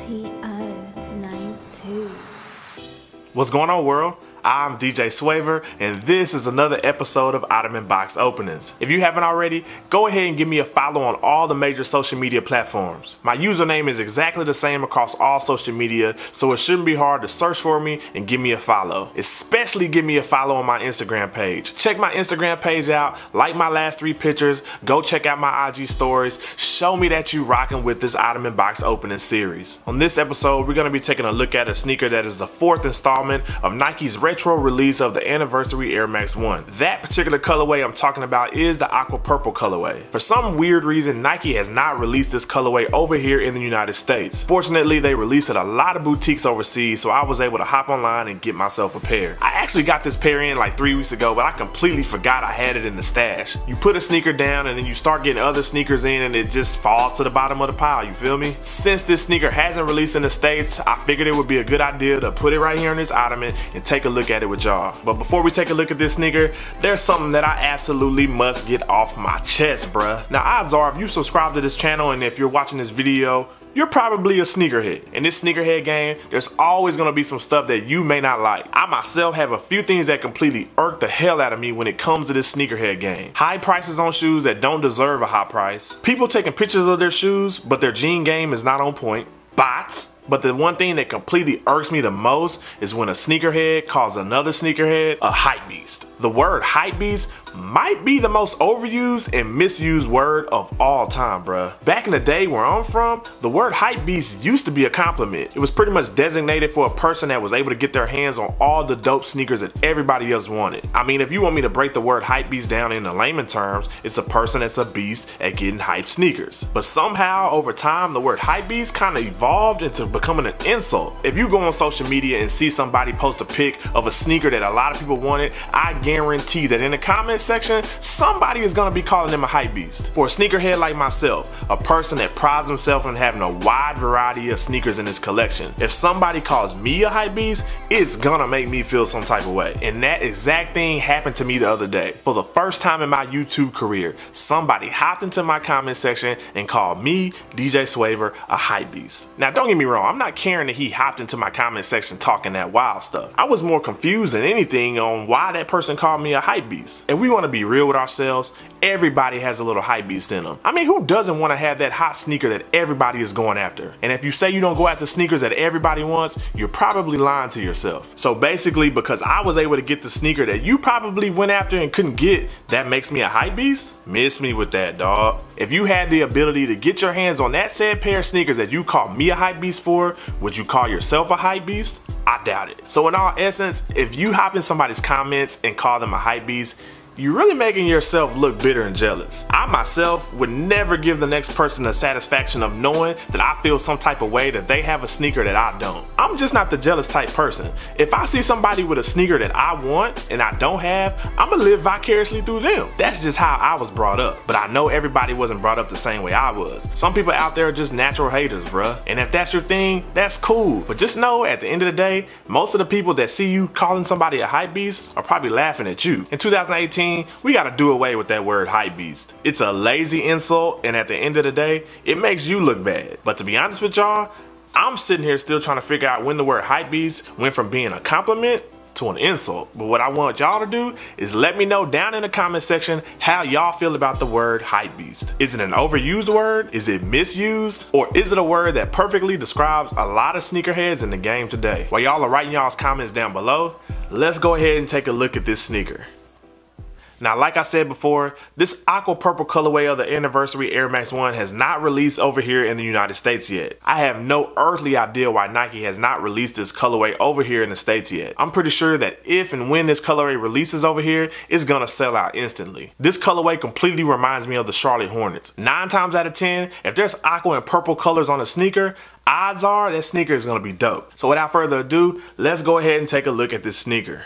TO92. What's going on, world? I'm DJ Swavor, and this is another episode of Ottoman Box Openings. If you haven't already, go ahead and give me a follow on all the major social media platforms. My username is exactly the same across all social media, so it shouldn't be hard to search for me and give me a follow. Especially give me a follow on my Instagram page. Check my Instagram page out, like my last 3 pictures, go check out my IG stories, show me that you rocking with this Ottoman Box Opening series. On this episode, we're going to be taking a look at a sneaker that is the 4th installment of Nike's retro release of the anniversary Air Max 1. That particular colorway I'm talking about is the Aqua purple colorway. For some weird reason, Nike has not released this colorway over here in the United States. Fortunately, they released at a lot of boutiques overseas, so I was able to hop online and get myself a pair. I actually got this pair in like 3 weeks ago, but I completely forgot I had it in the stash. You put a sneaker down and then you start getting other sneakers in and it just falls to the bottom of the pile, you feel me? Since this sneaker hasn't released in the States, I figured it would be a good idea to put it right here in this Ottoman and take a look at it with y'all. But before we take a look at this sneaker, there's something that I absolutely must get off my chest, bruh. Now, odds are if you subscribe to this channel and if you're watching this video, you're probably a sneakerhead. In this sneakerhead game, there's always gonna be some stuff that you may not like. I myself have a few things that completely irk the hell out of me when it comes to this sneakerhead game. High prices on shoes that don't deserve a high price. People taking pictures of their shoes, but their jean game is not on point. Bots. But the one thing that completely irks me the most is when a sneakerhead calls another sneakerhead a hype beast. The word hype beast might be the most overused and misused word of all time, bruh. Back in the day where I'm from, the word hype beast used to be a compliment. It was pretty much designated for a person that was able to get their hands on all the dope sneakers that everybody else wanted. I mean, if you want me to break the word hype beast down into layman terms, it's a person that's a beast at getting hype sneakers. But somehow, over time, the word hype beast kind of evolved into becoming an insult. If you go on social media and see somebody post a pic of a sneaker that a lot of people wanted, I guarantee that in the comment section, somebody is gonna be calling them a hype beast. For a sneakerhead like myself, a person that prides himself on having a wide variety of sneakers in his collection, if somebody calls me a hype beast, it's gonna make me feel some type of way. And that exact thing happened to me the other day. For the first time in my YouTube career, somebody hopped into my comment section and called me, DJ Swavor, a hype beast. Now don't get me wrong, I'm not caring that he hopped into my comment section talking that wild stuff. I was more confused than anything on why that person called me a hype beast. If we want to be real with ourselves, everybody has a little hype beast in them. I mean, who doesn't want to have that hot sneaker that everybody is going after? And if you say you don't go after sneakers that everybody wants, you're probably lying to yourself. So basically, because I was able to get the sneaker that you probably went after and couldn't get, that makes me a hype beast? Miss me with that, dog. If you had the ability to get your hands on that said pair of sneakers that you call me a hype beast for, would you call yourself a hype beast? I doubt it. So in all essence, if you hop in somebody's comments and call them a hype beast, you're really making yourself look bitter and jealous. I myself would never give the next person the satisfaction of knowing that I feel some type of way that they have a sneaker that I don't. I'm just not the jealous type person. If I see somebody with a sneaker that I want and I don't have, I'm gonna live vicariously through them. That's just how I was brought up. But I know everybody wasn't brought up the same way I was. Some people out there are just natural haters, bruh. And if that's your thing, that's cool. But just know at the end of the day, most of the people that see you calling somebody a hype beast are probably laughing at you. In 2018, we gotta do away with that word hype beast. It's a lazy insult, and at the end of the day, it makes you look bad. But to be honest with y'all, I'm sitting here still trying to figure out when the word hype beast went from being a compliment to an insult. But what I want y'all to do is let me know down in the comment section how y'all feel about the word hype beast. Is it an overused word? Is it misused? Or is it a word that perfectly describes a lot of sneakerheads in the game today? While y'all are writing y'all's comments down below, let's go ahead and take a look at this sneaker. Now, like I said before, this aqua purple colorway of the anniversary Air Max 1 has not released over here in the United States yet. I have no earthly idea why Nike has not released this colorway over here in the States yet. I'm pretty sure that if and when this colorway releases over here, it's gonna sell out instantly. This colorway completely reminds me of the Charlotte Hornets. 9 times out of 10, if there's aqua and purple colors on a sneaker, odds are that sneaker is gonna be dope. So without further ado, let's go ahead and take a look at this sneaker.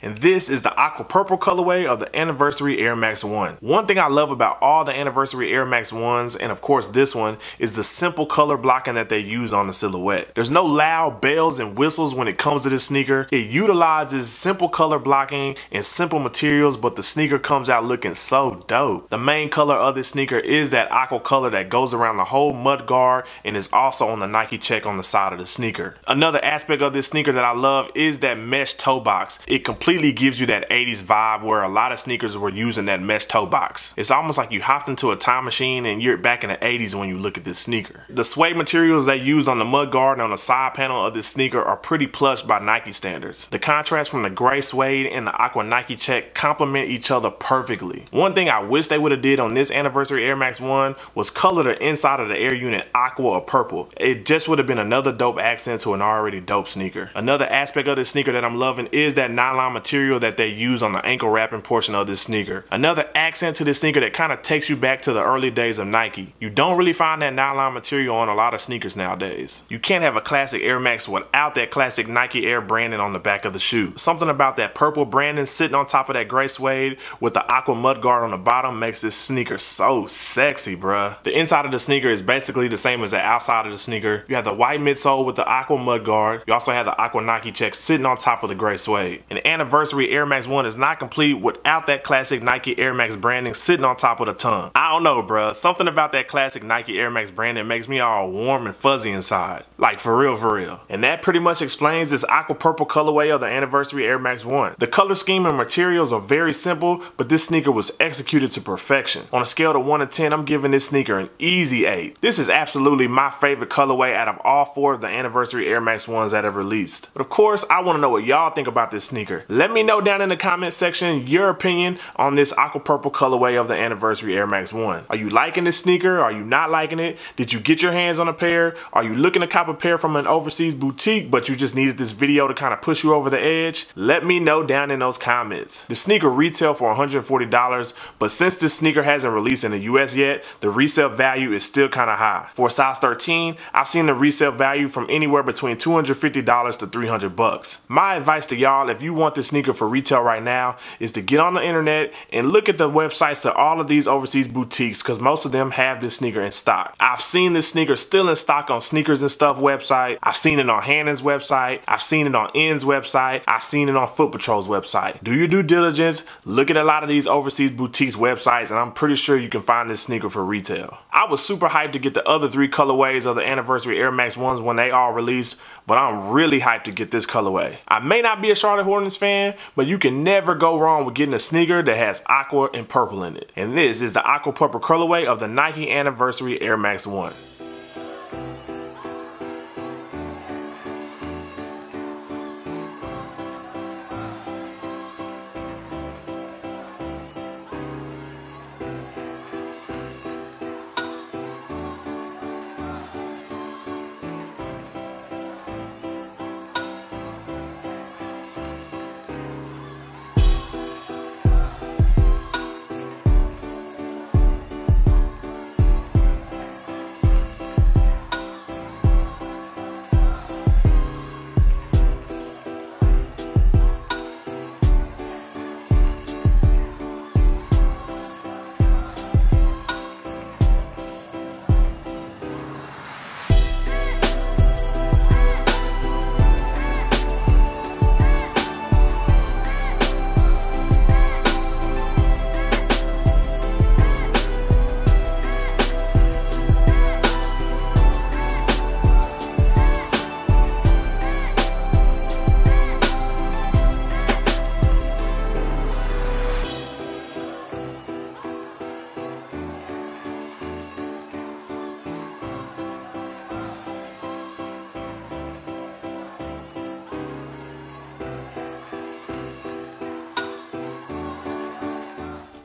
and this is the aqua purple colorway of the Anniversary Air Max 1. One thing I love about all the Anniversary Air Max 1s, and of course this one, is the simple color blocking that they use on the silhouette. There's no loud bells and whistles when it comes to this sneaker. It utilizes simple color blocking and simple materials, but the sneaker comes out looking so dope. The main color of this sneaker is that aqua color that goes around the whole mud guard and is also on the Nike check on the side of the sneaker. Another aspect of this sneaker that I love is that mesh toe box. It completely gives you that 80s vibe where a lot of sneakers were using that mesh toe box. It's almost like you hopped into a time machine and you're back in the 80s when you look at this sneaker. The suede materials they use on the mud guard and on the side panel of this sneaker are pretty plush by Nike standards. The contrast from the gray suede and the aqua Nike check complement each other perfectly. One thing I wish they would have did on this Anniversary Air Max 1 was color the inside of the air unit aqua or purple. It just would have been another dope accent to an already dope sneaker. Another aspect of this sneaker that I'm loving is that nylon material that they use on the ankle wrapping portion of this sneaker. Another accent to this sneaker that kind of takes you back to the early days of Nike. You don't really find that nylon material on a lot of sneakers nowadays. You can't have a classic Air Max without that classic Nike Air branding on the back of the shoe. Something about that purple branding sitting on top of that gray suede with the aqua mud guard on the bottom makes this sneaker so sexy, bruh. The inside of the sneaker is basically the same as the outside of the sneaker. You have the white midsole with the aqua mud guard. You also have the aqua Nike check sitting on top of the gray suede. An Anniversary Air Max 1 is not complete without that classic Nike Air Max branding sitting on top of the tongue. I don't know, bruh. Something about that classic Nike Air Max branding makes me all warm and fuzzy inside. Like for real, for real. And that pretty much explains this aqua purple colorway of the Anniversary Air Max 1. The color scheme and materials are very simple, but this sneaker was executed to perfection. On a scale of 1 to 10, I'm giving this sneaker an easy 8. This is absolutely my favorite colorway out of all 4 of the Anniversary Air Max 1s that have released. But of course, I want to know what y'all think about this sneaker. Let me know down in the comment section your opinion on this aqua purple colorway of the Anniversary Air Max 1. Are you liking this sneaker? Are you not liking it? Did you get your hands on a pair? Are you looking to cop a pair from an overseas boutique, but you just needed this video to kind of push you over the edge? Let me know down in those comments. The sneaker retail for $140, but since this sneaker hasn't released in the US yet, the resale value is still kind of high. For a size 13, I've seen the resale value from anywhere between $250 to $300. My advice to y'all, if you want this sneaker for retail right now, is to get on the internet and look at the websites to all of these overseas boutiques, because most of them have this sneaker in stock. I've seen this sneaker still in stock on Sneakers and Stuff website. I've seen it on Hannon's website. I've seen it on N's website. I've seen it on Foot Patrol's website. Do your due diligence, look at a lot of these overseas boutiques websites, and I'm pretty sure you can find this sneaker for retail. I was super hyped to get the other 3 colorways of the Anniversary Air Max 1s when they all released, but I'm really hyped to get this colorway. I may not be a Charlotte Hornets fan, but you can never go wrong with getting a sneaker that has aqua and purple in it. And this is the aqua purple colorway of the Nike Anniversary Air Max 1.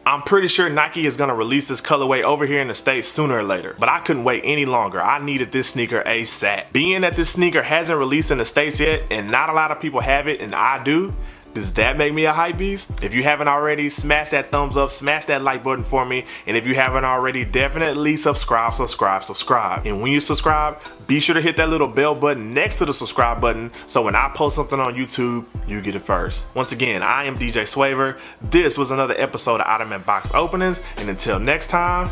I'm pretty sure Nike is gonna release this colorway over here in the States sooner or later, but I couldn't wait any longer. I needed this sneaker ASAP. Being that this sneaker hasn't released in the States yet, and not a lot of people have it, and I do, Does that make me a hype beast? If you haven't already, smash that thumbs up, smash that like button for me, and if you haven't already, definitely subscribe. And when you subscribe, be sure to hit that little bell button next to the subscribe button so when I post something on YouTube, you get it first. Once again, I am DJ Swavor. This was another episode of Ottoman Box Openings, and until next time,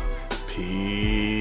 peace.